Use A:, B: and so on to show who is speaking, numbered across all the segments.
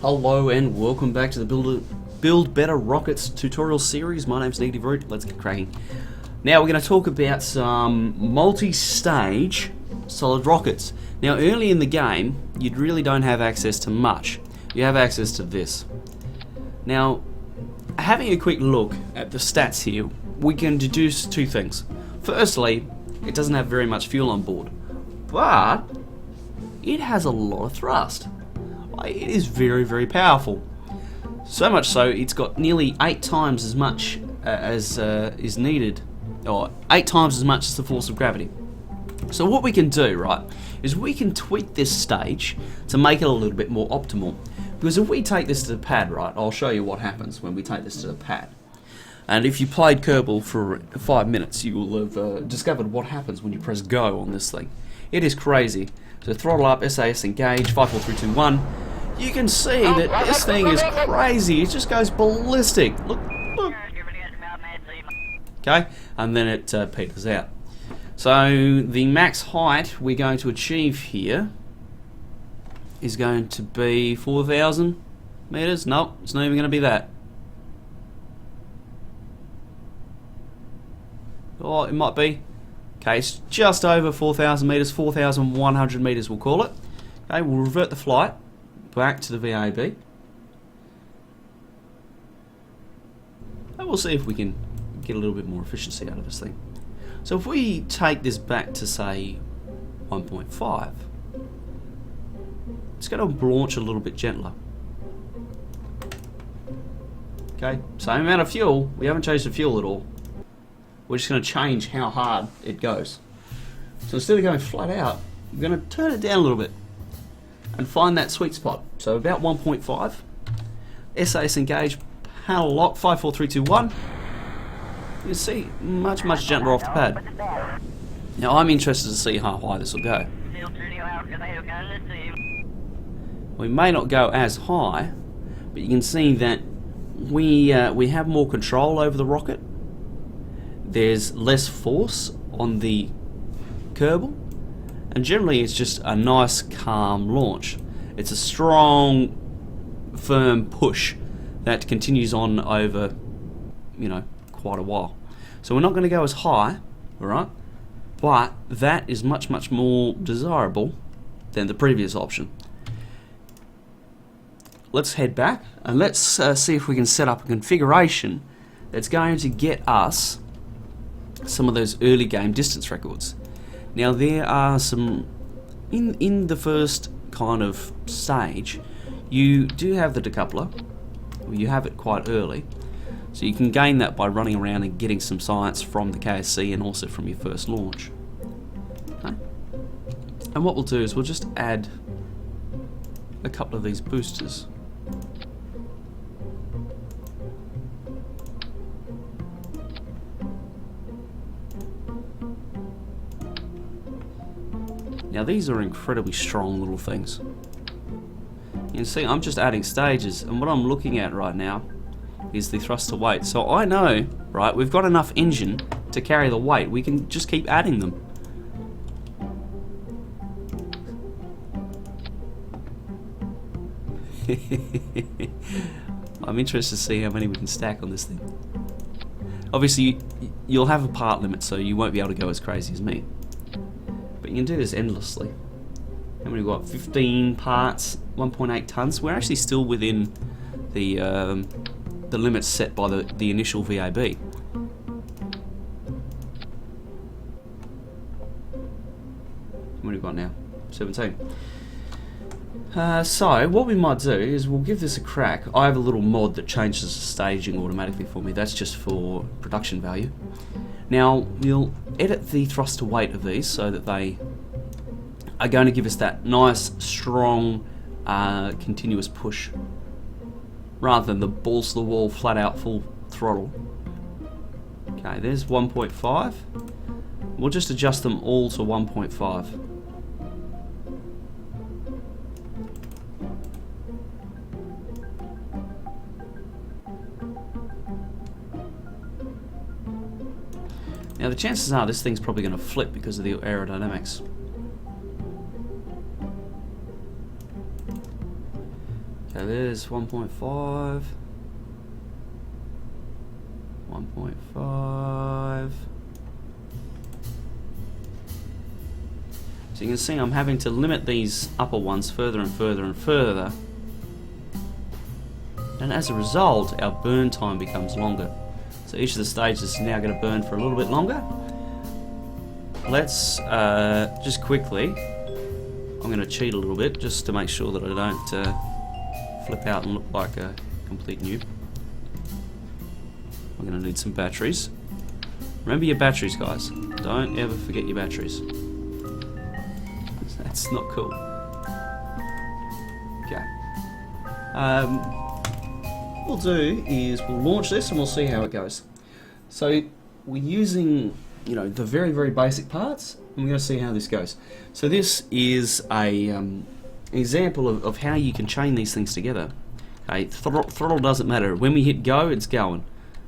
A: Hello and welcome back to the Build Better Rockets tutorial series. My name's TWR. Let's get cracking. Now we're going to talk about some multi-stage solid rockets. Now early in the game, you really don't have access to much. You have access to this. Now, having a quick look at the stats here, we can deduce two things. Firstly, it doesn't have very much fuel on board, but it has a lot of thrust. It is very, very powerful. So much so, it's got nearly 8 times as much as is needed, or 8 times as much as the force of gravity. So what we can do, right, is we can tweak this stage to make it a little bit more optimal. Because if we take this to the pad, right, I'll show you what happens when we take this to the pad. And if you played Kerbal for 5 minutes, you will have discovered what happens when you press go on this thing. It is crazy. So throttle up, SAS engage, 5, 4, 3, 2, 1. You can see that this thing is crazy. It just goes ballistic. Look, look. Okay, and then it peters out. So the max height we're going to achieve here is going to be 4,000 meters. Nope, it's not even going to be that. Oh, it might be. Okay, it's just over 4,000 meters, 4,100 meters we'll call it. Okay, we'll revert the flight back to the VAB. And we'll see if we can get a little bit more efficiency out of this thing. So if we take this back to say 1.5, it's going to launch a little bit gentler. Okay, same amount of fuel. We haven't changed the fuel at all. We're just going to change how hard it goes. So instead of going flat out, we're going to turn it down a little bit and find that sweet spot. So about 1.5. SAS engage, panel lock, 5, 4, 3, 2, 1. You can see much gentler off the pad. Now I'm interested to see how high this will go. We may not go as high, but you can see that we have more control over the rocket. There's less force on the Kerbal, and generally it's just a nice calm launch. It's a strong, firm push that continues on over, you know, quite a while. So we're not going to go as high, alright, but that is much more desirable than the previous option. Let's head back and let's see if we can set up a configuration that's going to get us some of those early game distance records. Now there are some in the first kind of stage, you do have the decoupler. You have it quite early, so you can gain that by running around and getting some science from the KSP and also from your first launch. Okay. And what we'll do is we'll just add a couple of these boosters. Now these are incredibly strong little things. You can see I'm just adding stages, and what I'm looking at right now is the thrust to weight. So I know, right, we've got enough engine to carry the weight. We can just keep adding them. I'm interested to see how many we can stack on this thing. Obviously you'll have a part limit, so you won't be able to go as crazy as me. But you can do this endlessly. How many we got? 15 parts, 1.8 tons. We're actually still within the limits set by the initial VAB. What have we got now? 17. So what we might do is we'll give this a crack. I have a little mod that changes the staging automatically for me. That's just for production value. Now we'll edit the thrust to weight of these so that they are going to give us that nice, strong, continuous push rather than the balls to the wall, flat out, full throttle. Okay, there's 1.5. We'll just adjust them all to 1.5. Now the chances are this thing's probably going to flip because of the aerodynamics. there's 1.5. 1.5. So you can see I'm having to limit these upper ones further and further and further. And as a result, our burn time becomes longer. So each of the stages is now going to burn for a little bit longer. Let's just quickly, I'm going to cheat a little bit just to make sure that I don't flip out and look like a complete noob. I'm going to need some batteries. Remember your batteries, guys. Don't ever forget your batteries. That's not cool. Okay. What we'll do is we'll launch this and we'll see how it goes. So we're using, you know, the very, very basic parts, and we're going to see how this goes. So this is a example of how you can chain these things together. Okay, throttle doesn't matter. When we hit go, it's going.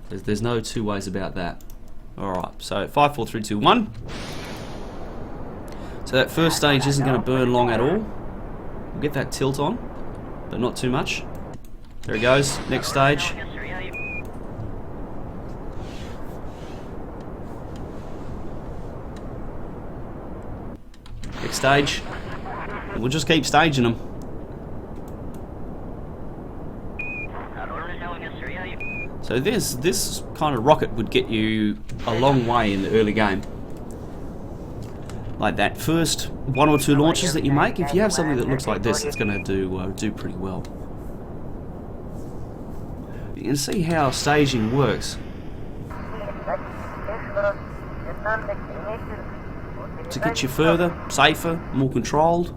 A: There's no two ways about that. Alright, so 5, 4, 3, 2, 1. So that first stage isn't going to burn long at all. We'll get that tilt on, but not too much. There it goes, next stage. Next stage. And we'll just keep staging them. So this kind of rocket would get you a long way in the early game. Like that first 1 or 2 launches that you make, if you have something that looks like this, it's going to do pretty well. You can see how staging works. To get you further, safer, more controlled.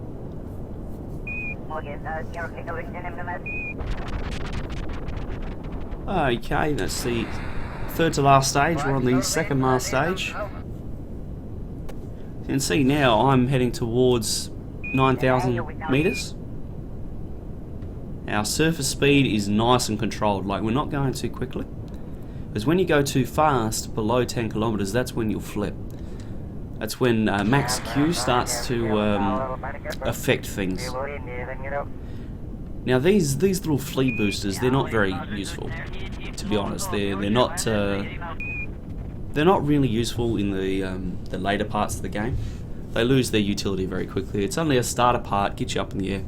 A: Okay, that's the third to last stage. We're on the second last stage. You can see now I'm heading towards 9,000 meters. Our surface speed is nice and controlled, like we're not going too quickly. Because when you go too fast, below 10 kilometers, that's when you'll flip. That's when max Q starts to affect things. Now these little flea boosters, they're not very useful, to be honest. They're not really useful in the later parts of the game. They lose their utility very quickly. It's only a starter part, get you up in the air.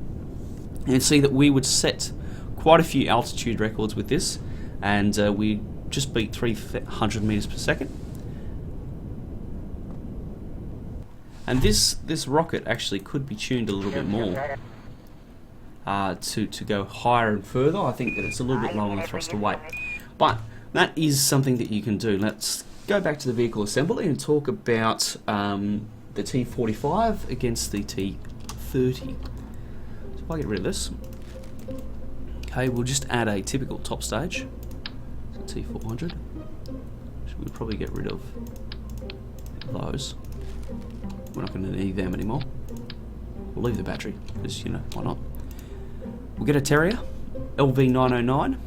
A: You can see that we would set quite a few altitude records with this, and we just beat 300 meters per second. And this rocket actually could be tuned a little bit more to go higher and further. I think that it's a little bit low on the thruster weight, but that is something that you can do. Let's go back to the vehicle assembly and talk about the T45 against the T30. So if I get rid of this, okay, we'll just add a typical top stage. So T400. Should we probably get rid of those? We're not going to need them anymore. We'll leave the battery, because, you know, why not? We'll get a Terrier, LV909.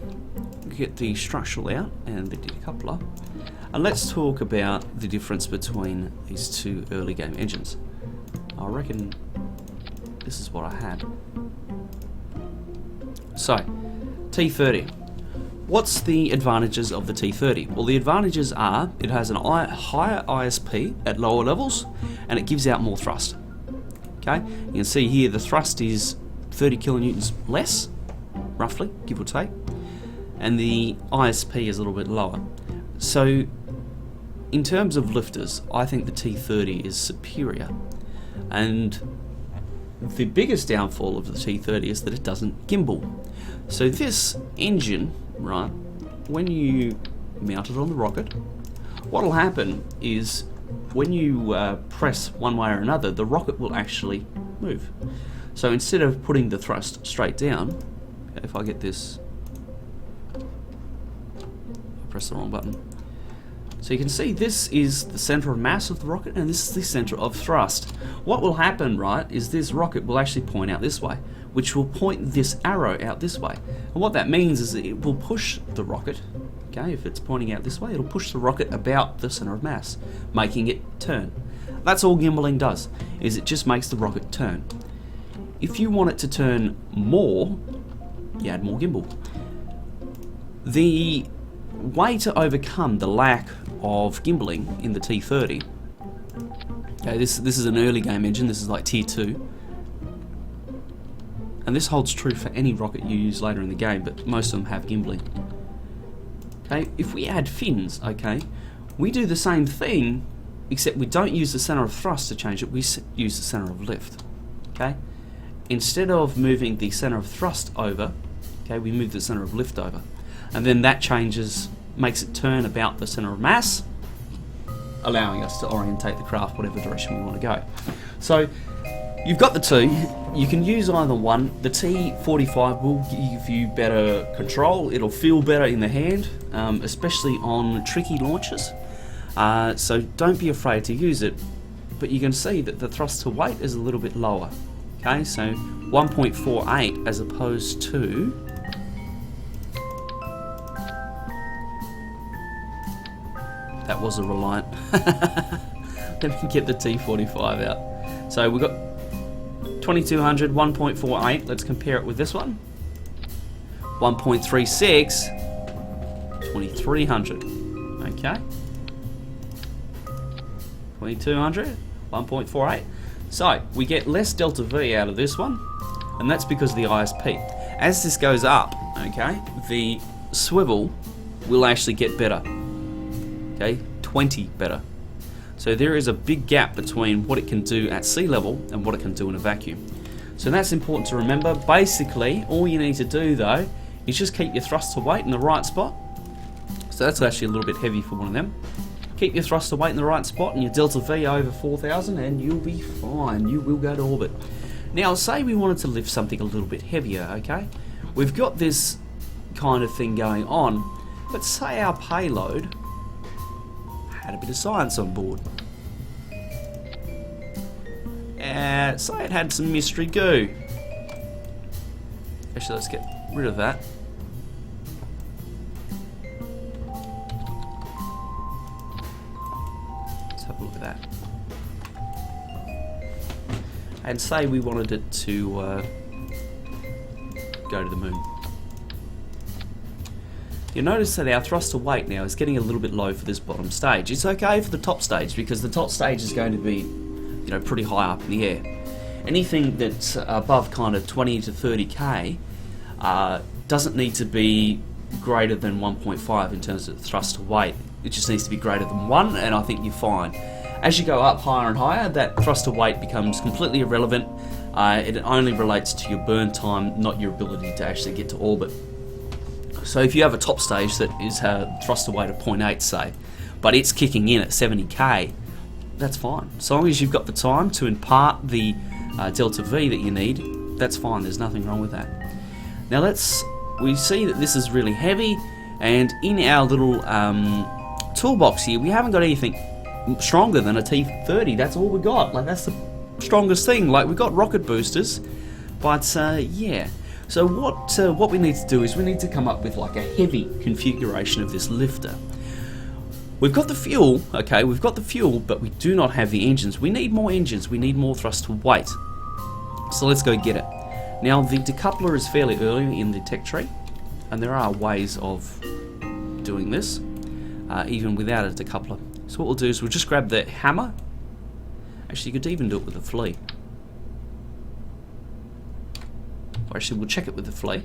A: We'll get the structural out and the decoupler. And let's talk about the difference between these two early game engines. I reckon this is what I had. So, T30. What's the advantages of the T30? Well, the advantages are it has a higher ISP at lower levels, and it gives out more thrust. Okay, you can see here the thrust is 30 kilonewtons less, roughly, give or take, and the ISP is a little bit lower. So, in terms of lifters, I think the T30 is superior, and the biggest downfall of the T30 is that it doesn't gimbal. So this engine, right, when you mount it on the rocket, what'll happen is when you press one way or another, the rocket will actually move. So instead of putting the thrust straight down, okay, if I get this, I press the wrong button. So you can see this is the center of mass of the rocket, and this is the center of thrust. What will happen, right, is this rocket will actually point out this way, which will point this arrow out this way. And what that means is that it will push the rocket, okay, if it's pointing out this way, it'll push the rocket about the center of mass, making it turn. That's all gimbaling does, is it just makes the rocket turn. If you want it to turn more, you add more gimbal. The way to overcome the lack of gimbaling in the T30, okay, this is an early game engine, this is like tier 2, and this holds true for any rocket you use later in the game, but most of them have gimbaling. Okay, if we add fins, okay, we do the same thing, except we don't use the center of thrust to change it, we use the center of lift. Okay, instead of moving the center of thrust over, okay, we move the center of lift over, and then that makes it turn about the center of mass, allowing us to orientate the craft whatever direction we want to go. So you've got the two, you can use either one. The T45 will give you better control, it'll feel better in the hand, especially on tricky launches, so don't be afraid to use it, but you can see that the thrust to weight is a little bit lower. Okay, so 1.48 as opposed to that was a Reliant. Let me get the T45 out. So we've got 2200, 1.48. Let's compare it with this one. 1.36, 2300. Okay. 2200, 1.48. So we get less Delta V out of this one, and that's because of the ISP. As this goes up, okay, the swivel will actually get better. Okay, 20 better. So there is a big gap between what it can do at sea level and what it can do in a vacuum. So that's important to remember. Basically, all you need to do though is just keep your thrust to weight in the right spot. So that's actually a little bit heavy for one of them. Keep your thrust to weight in the right spot and your Delta V over 4,000 and you'll be fine. You will go to orbit. Now, say we wanted to lift something a little bit heavier, okay? We've got this kind of thing going on, but say our payload had a bit of science on board. Say it had some mystery goo. Actually, let's get rid of that. Let's have a look at that. And say we wanted it to go to the moon. You'll notice that our thrust to weight now is getting a little bit low for this bottom stage. It's okay for the top stage because the top stage is going to be, you know, pretty high up in the air. Anything that's above kind of 20 to 30k doesn't need to be greater than 1.5 in terms of thrust to weight. It just needs to be greater than 1, and I think you're fine. As you go up higher and higher, that thrust to weight becomes completely irrelevant. It only relates to your burn time, not your ability to actually get to orbit. So if you have a top stage that is thrust to weight of 0.8, say, but it's kicking in at 70k, that's fine. As long as you've got the time to impart the Delta V that you need, that's fine. There's nothing wrong with that. Now we see that this is really heavy, and in our little toolbox here, we haven't got anything stronger than a T30. That's all we got. Like, that's the strongest thing. Like, we've got rocket boosters, but yeah. So what we need to do is we need to come up with like a heavy configuration of this lifter. We've got the fuel, okay, we've got the fuel, but we do not have the engines. We need more engines, we need more thrust to weight. So let's go get it. Now, the decoupler is fairly early in the tech tree, and there are ways of doing this, even without a decoupler. So what we'll do is we'll just grab the hammer. Actually, you could even do it with a flea. Or actually, we'll check it with the flea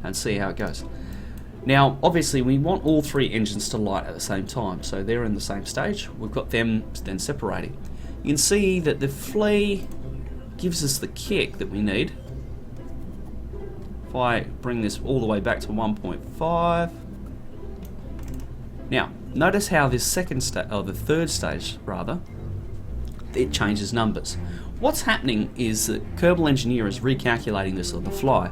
A: and see how it goes. Now, obviously, we want all three engines to light at the same time, so they're in the same stage. We've got them then separating. You can see that the flea gives us the kick that we need. If I bring this all the way back to 1.5. Now, notice how this second stage, or the third stage rather, it changes numbers. What's happening is that Kerbal Engineer is recalculating this on the fly.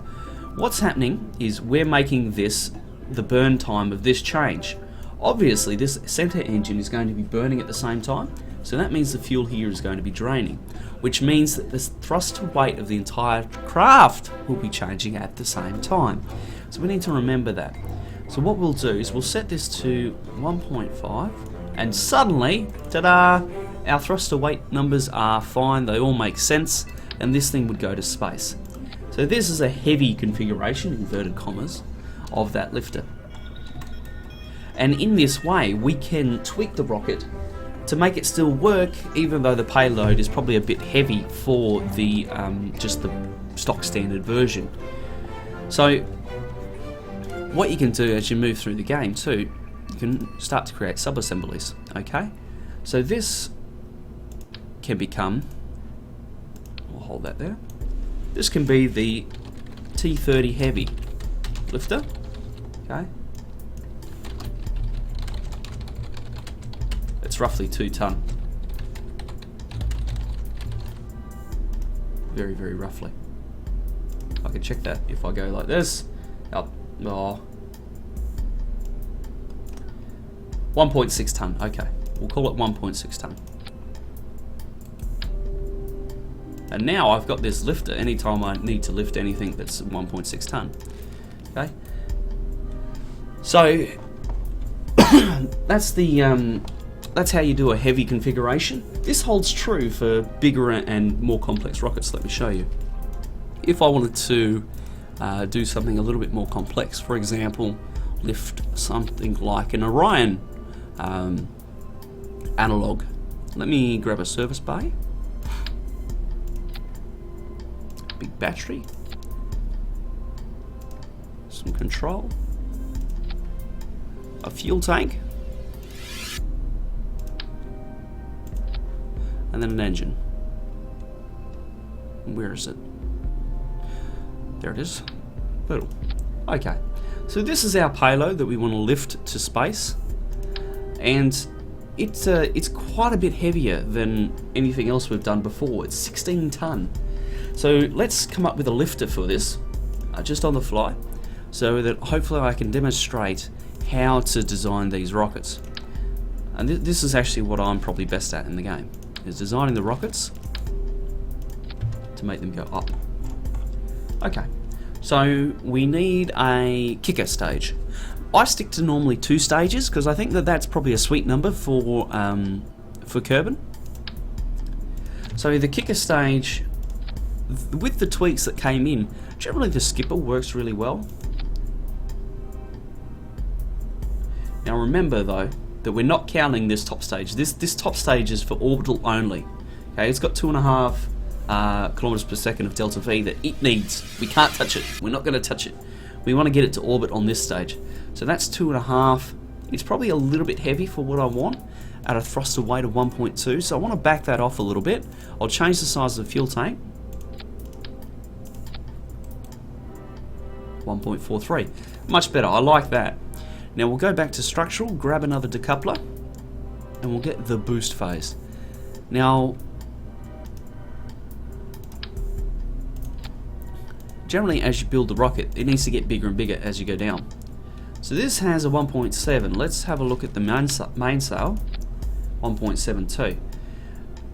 A: What's happening is we're making this the burn time of this change. Obviously, this center engine is going to be burning at the same time, so that means the fuel here is going to be draining, which means that the thrust to weight of the entire craft will be changing at the same time. So we need to remember that. So what we'll do is we'll set this to 1.5, and suddenly, ta-da, our thrust to weight numbers are fine, they all make sense, and this thing would go to space. So this is a heavy configuration, inverted commas, of that lifter. And in this way, we can tweak the rocket to make it still work, even though the payload is probably a bit heavy for the just the stock standard version. So what you can do as you move through the game too, you can start to create sub-assemblies, okay? So this can become, we'll hold that there, this can be the T-30 Heavy lifter, okay? It's roughly 2 ton. Very, very roughly. I can check that if I go like this. Up, 1.6 ton, okay. We'll call it 1.6 ton. And now I've got this lifter anytime I need to lift anything that's 1.6 ton. Okay. So that's how you do a heavy configuration. This holds true for bigger and more complex rockets. Let me show you. If I wanted to do something a little bit more complex, for example, lift something like an Orion analog. Let me grab a service bay, big battery, some control, a fuel tank, and then an engine. Where is it? There it is. Boom. Okay, so this is our payload that we want to lift to space, and it's quite a bit heavier than anything else we've done before. It's 16 ton. So let's come up with a lifter for this, just on the fly, so that hopefully I can demonstrate how to design these rockets. And this is actually what I'm probably best at in the game, is designing the rockets to make them go up. Okay, so we need a kicker stage. I stick to normally 2 stages because I think that that's probably a sweet number for Kerbin. So the kicker stage, with the tweaks that came in, generally the skipper works really well. Now remember though, that we're not counting this top stage. This top stage is for orbital only. Okay, it's got 2.5 kilometers per second of Delta V that it needs. We can't touch it. We're not going to touch it. We want to get it to orbit on this stage. So that's 2.5. It's probably a little bit heavy for what I want at a thruster weight of 1.2. So I want to back that off a little bit. I'll change the size of the fuel tank. 1.43. Much better. I like that. Now we'll go back to structural, grab another decoupler, and we'll get the boost phase. Now, generally as you build the rocket, it needs to get bigger and bigger as you go down. So this has a 1.7. Let's have a look at the mainsail, 1.72.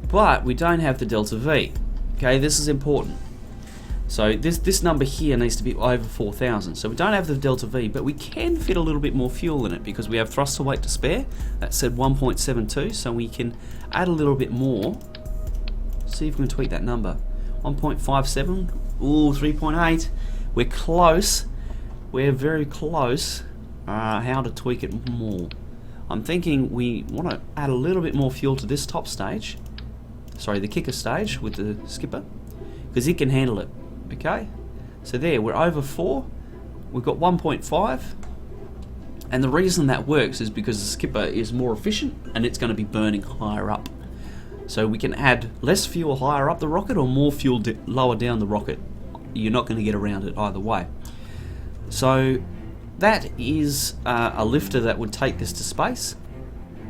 A: But we don't have the Delta V. Okay, this is important. So this number here needs to be over 4,000. So we don't have the Delta V, but we can fit a little bit more fuel in it because we have thruster weight to spare. That said 1.72, so we can add a little bit more. See if we can tweak that number. 1.57, ooh, 3.8. We're close. We're very close. How to tweak it more? I'm thinking we want to add a little bit more fuel to this top stage. Sorry, the kicker stage with the skipper, because it can handle it. Okay, so there, we're over 4. We've got 1.5, and the reason that works is because the skipper is more efficient and it's going to be burning higher up. So we can add less fuel higher up the rocket or more fuel lower down the rocket. You're not going to get around it either way. So that is a lifter that would take this to space.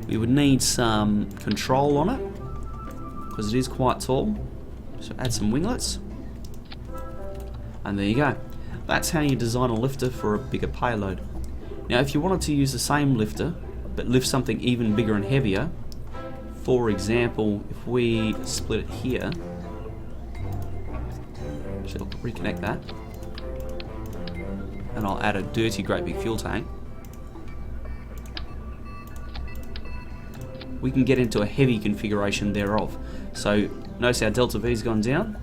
A: We would need some control on it because it is quite tall. So add some winglets. And there you go. That's how you design a lifter for a bigger payload. Now if you wanted to use the same lifter, but lift something even bigger and heavier, for example, if we split it here, actually I'll reconnect that, and I'll add a dirty great big fuel tank, we can get into a heavy configuration thereof. So notice our Delta V's gone down,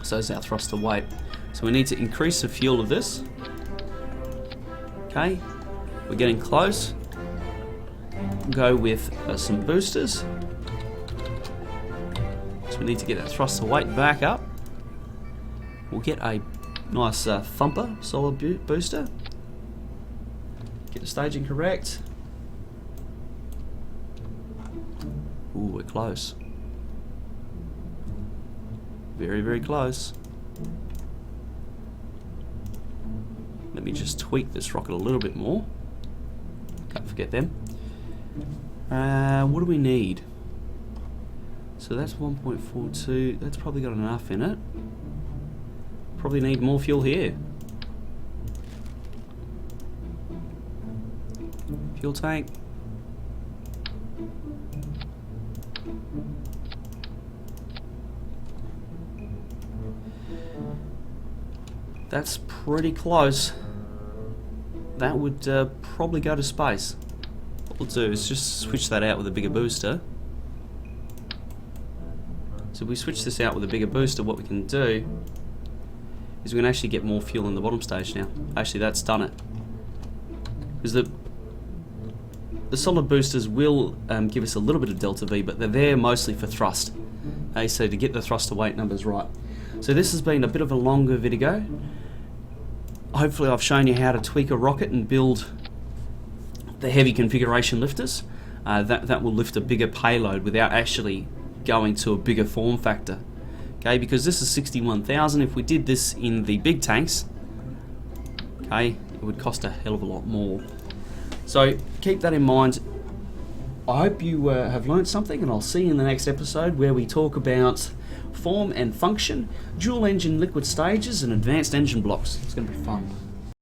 A: so is our thruster weight. So we need to increase the fuel of this. Okay, we're getting close. Go with some boosters. So we need to get that thruster weight back up. We'll get a nice thumper solid booster. Get the staging correct. Ooh, we're close. Very, very close. Let me just tweak this rocket a little bit more. Can't forget them. What do we need? So that's 1.42. That's probably got enough in it. Probably need more fuel here. Fuel tank. That's pretty close. That would probably go to space. What we'll do is just switch that out with a bigger booster. So if we switch this out with a bigger booster, what we can do is we can actually get more fuel in the bottom stage now. Actually, that's done it. Because the solid boosters will give us a little bit of Delta V, but they're there mostly for thrust. Okay, so to get the thruster weight numbers right. So this has been a bit of a longer video. Hopefully I've shown you how to tweak a rocket and build the heavy configuration lifters. That will lift a bigger payload without actually going to a bigger form factor. Okay, because this is 61,000. If we did this in the big tanks, okay, it would cost a hell of a lot more. So keep that in mind. I hope you have learned something, and I'll see you in the next episode where we talk about form and function, dual engine liquid stages, and advanced engine blocks. It's going to be fun.